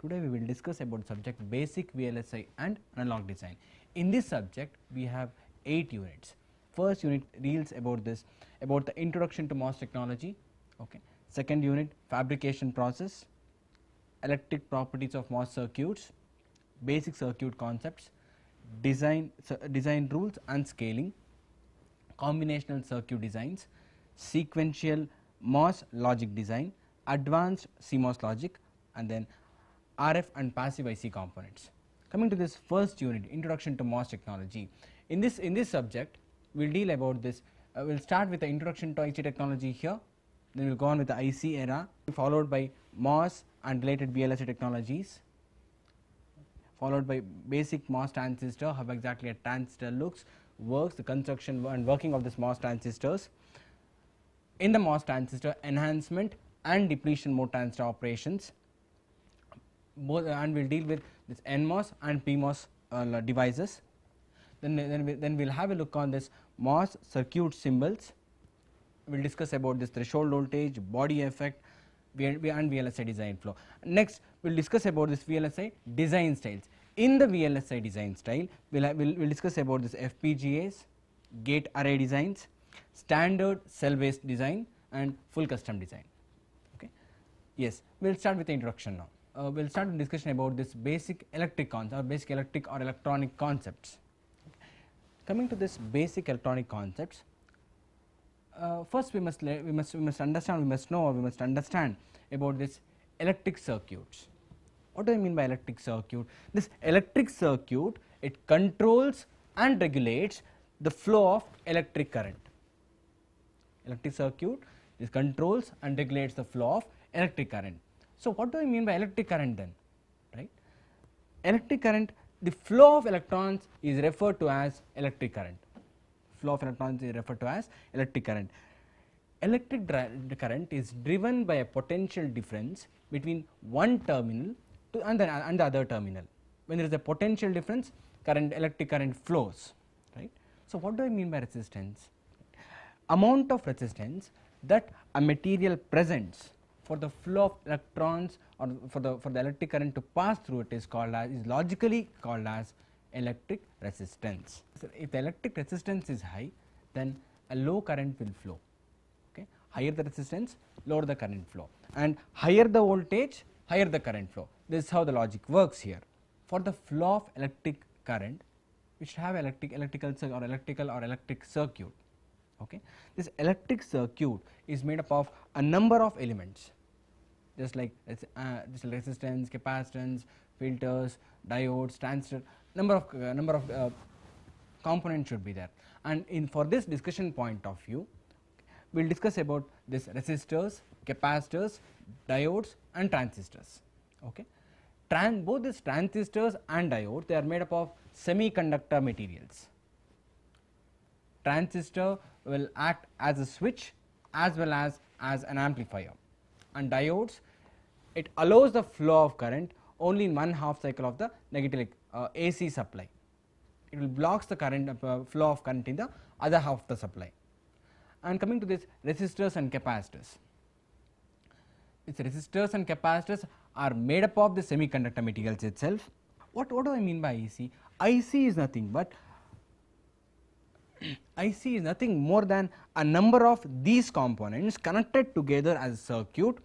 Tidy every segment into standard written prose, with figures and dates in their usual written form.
Today we will discuss about subject basic VLSI and analog design. In this subject we have 8 units. First unit deals about the introduction to MOS technology. Okay. Second unit, fabrication process, electric properties of MOS circuits, basic circuit concepts, design rules and scaling, combinational circuit designs, sequential MOS logic design, advanced CMOS logic, and then RF and passive IC components. Coming to this first unit, introduction to MOS technology. In this subject, we will deal about this. We will start with the introduction to IC technology here. Then we will go on with the IC era, followed by MOS and related VLSI technologies, followed by basic MOS transistor, how exactly a transistor works, the construction and working of this MOS transistors. In the MOS transistor, enhancement and depletion mode transistor operations, both, and we will deal with this NMOS and PMOS devices. Then we will have a look on this MOS circuit symbols. We will discuss about this threshold voltage, body effect, and VLSI design flow. Next we will discuss about this VLSI design styles. In the VLSI design style, we will discuss about this FPGAs, gate array designs, standard cell based design, and full custom design. Okay. Yes, we will start with the introduction now. We will start with discussion about this basic electric concept or basic electric or electronic concepts. Okay. Coming to this basic electronic concepts, first we must understand about this electric circuits. What do I mean by electric circuit? This electric circuit, it controls and regulates the flow of electric current. Electric circuit, this controls and regulates the flow of electric current. So what do I mean by electric current then, right? Electric current, the flow of electrons is referred to as electric current. Flow of electrons is referred to as electric current. Electric current is driven by a potential difference between one terminal and the other terminal. When there is a potential difference, electric current flows, right? So what do I mean by resistance? Amount of resistance that a material presents for the flow of electrons or for the electric current to pass through it is logically called as electric resistance. So if the electric resistance is high, then a low current will flow. Okay. Higher the resistance, lower the current flow, and higher the voltage, higher the current flow. This is how the logic works here. For the flow of electric current, we should have electrical circuit. Okay. This electric circuit is made up of a number of elements, just like resistance, capacitance, filters, diodes, transistor. Number of components should be there. And for this discussion point of view, we will discuss about this resistors, capacitors, diodes, and transistors. Okay. Both these transistors and diodes, they are made up of semiconductor materials. Transistor will act as a switch as well as an amplifier, and diodes, it allows the flow of current only in one half cycle of the negative AC supply. It will blocks the current flow of current in the other half of the supply. And coming to this resistors and capacitors, these resistors and capacitors are made up of the semiconductor materials itself. What do I mean by IC? IC is nothing but IC is nothing more than a number of these components connected together as a circuit,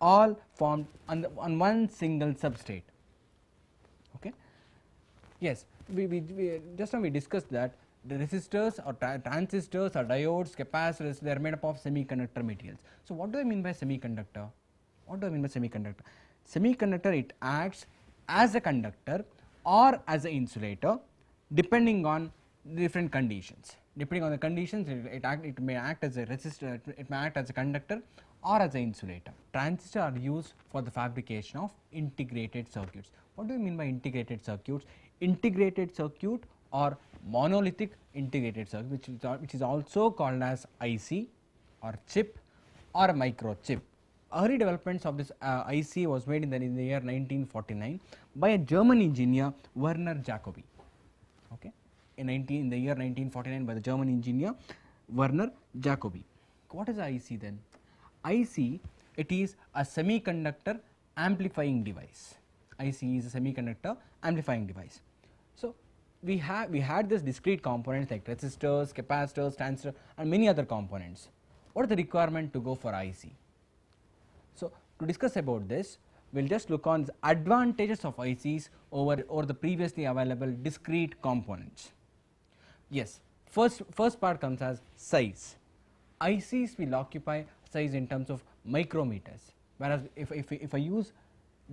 all formed on one single substrate. Okay. Yes, we just now we discussed that the resistors or transistors or diodes, capacitors, they are made up of semiconductor materials. So what do I mean by semiconductor? What do I mean by semiconductor? Semiconductor, it acts as a conductor or as an insulator depending on different conditions. Depending on the conditions, it may act as a resistor, it may act as a conductor or as an insulator. Transistors are used for the fabrication of integrated circuits. What do you mean by integrated circuits? Integrated circuit or monolithic integrated circuit, which is also called as IC or chip or microchip. Early developments of this IC was made in the year 1949 by a German engineer, Werner Jacobi. Okay. In the year 1949 by the German engineer Werner Jacobi. What is IC then? IC, it is a semiconductor amplifying device. IC is a semiconductor amplifying device. So we had this discrete components like resistors, capacitors, transistors, and many other components. What is the requirement to go for IC? So to discuss about this, we'll just look on the advantages of ICs over the previously available discrete components. Yes, first part comes as size. ICs will occupy size in terms of micrometers, whereas if I use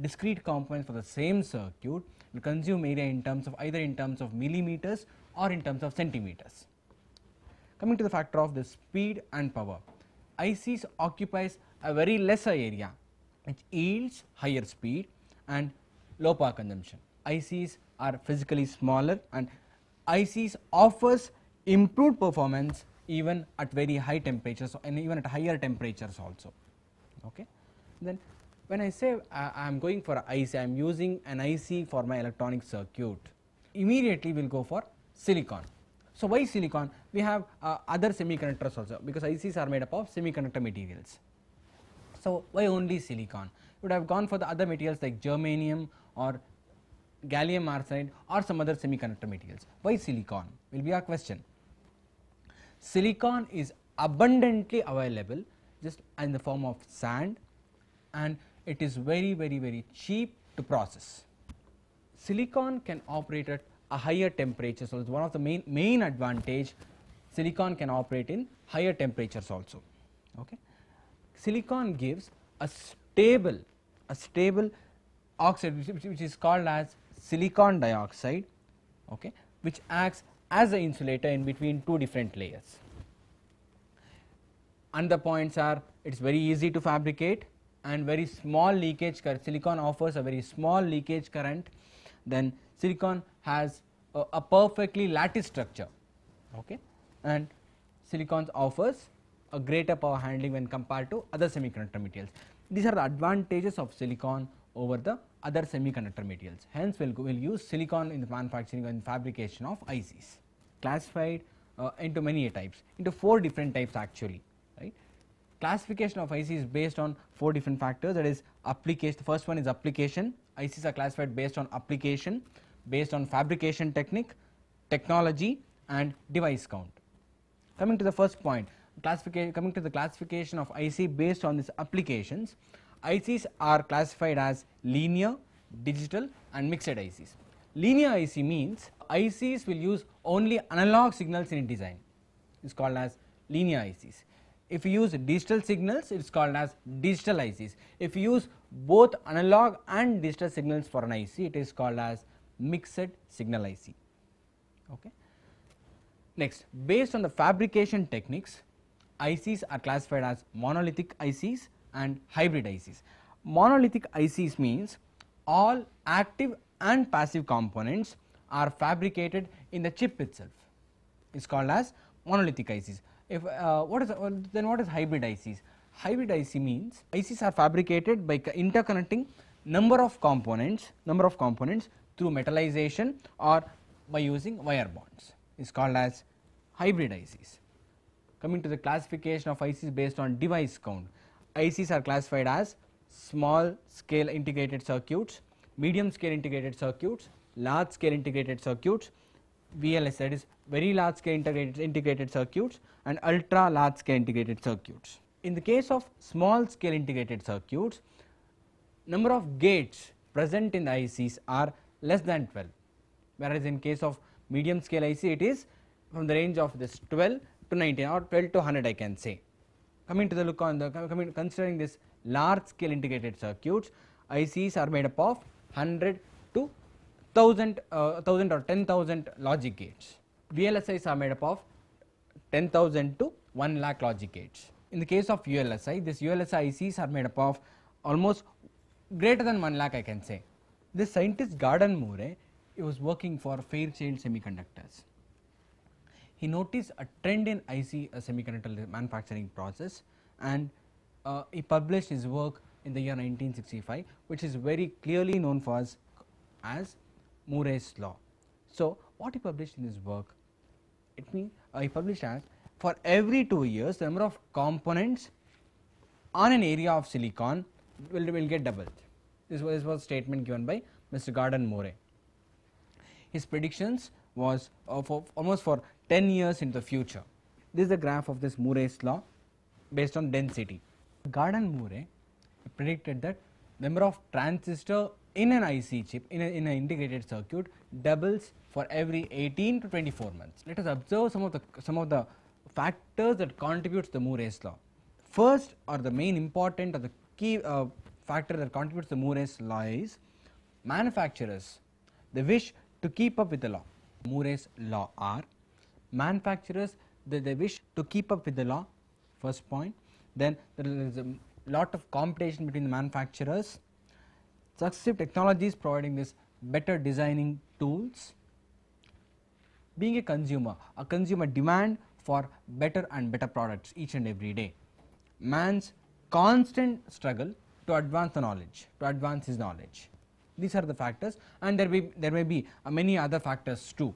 discrete components for the same circuit, will consume area in terms of either in terms of millimeters or in terms of centimeters. Coming to the factor of the speed and power, ICs occupies a very lesser area which yields higher speed and low power consumption. ICs are physically smaller and ICs offers improved performance even at very high temperatures and even at higher temperatures also. Okay. Then when I say I am going for IC, I am using an IC for my electronic circuit, immediately we will go for silicon. So why silicon? We have other semiconductors also, because ICs are made up of semiconductor materials. So why only silicon? You would have gone for the other materials like germanium or gallium arsenide or some other semiconductor materials. Why silicon will be our question. Silicon is abundantly available just in the form of sand, and it is very cheap to process. Silicon can operate at a higher temperature, so it is one of the main advantage. Silicon can operate in higher temperatures also. Okay. Silicon gives a stable oxide which is called as silicon dioxide, okay, which acts as an insulator in between two different layers. And the points are, it is very easy to fabricate and very small leakage current. Silicon offers a very small leakage current. Then silicon has a perfectly lattice structure, okay, and silicon offers a greater power handling when compared to other semiconductor materials. These are the advantages of silicon over the other semiconductor materials. Hence, we will use silicon in the manufacturing and fabrication of ICs. Classified into many types, into 4 different types actually. Right? Classification of ICs is based on 4 different factors. That is application. The first one is application. ICs are classified based on application, based on fabrication technique, technology, and device count. Coming to the first point, coming to the classification of IC based on these applications, ICs are classified as linear, digital, and mixed ICs. Linear IC means ICs will use only analog signals in design. It is called as linear ICs. If you use digital signals, it is called as digital ICs. If you use both analog and digital signals for an IC, it is called as mixed signal IC. Okay. Next, based on the fabrication techniques, ICs are classified as monolithic ICs and hybrid ICs. Monolithic ICs means all active and passive components are fabricated in the chip itself. It is called as monolithic ICs. If what is hybrid ICs? Hybrid IC means ICs are fabricated by interconnecting number of components through metallization or by using wire bonds. It is called as hybrid ICs. Coming to the classification of ICs based on device count, ICs are classified as small scale integrated circuits, medium scale integrated circuits, large scale integrated circuits, VLS, that is very large scale integrated circuits, and ultra large scale integrated circuits. In the case of small scale integrated circuits, number of gates present in the ICs are less than 12, whereas in case of medium scale IC it is from the range of this 12 to 19 or 12 to 100 I can say. Coming to the look on the considering this large scale integrated circuits, ICs are made up of 100 to 1000 or 10,000 logic gates. VLSIs are made up of 10,000 to 1 lakh logic gates. In the case of ULSI, this ULSI ICs are made up of almost greater than 1 lakh I can say. This scientist Gordon Moore, he was working for Fairchild Semiconductors. He noticed a trend in IC semiconductor manufacturing process, and he published his work in the year 1965, which is very clearly known for us as Moore's law. So what he published in his work, it means he published as for every 2 years the number of components on an area of silicon will get doubled. was a statement given by Mr. Gordon Moore. His predictions was almost for 10 years into the future. This is the graph of this Moore's law based on density. Gordon Moore predicted that number of transistor in an IC chip in an integrated circuit doubles for every 18 to 24 months. Let us observe some of the factors that contributes to the Moore's law. First, or the main important or the key factor that contributes to Moore's law is manufacturers. They wish to keep up with the law. Moore's law are manufacturers, they wish to keep up with the law, first point. Then there is a lot of competition between the manufacturers, successive technologies providing this better designing tools. Being a consumer demand for better and better products each and every day. Man's constant struggle to advance the knowledge, to advance his knowledge. These are the factors, and there may be many other factors too.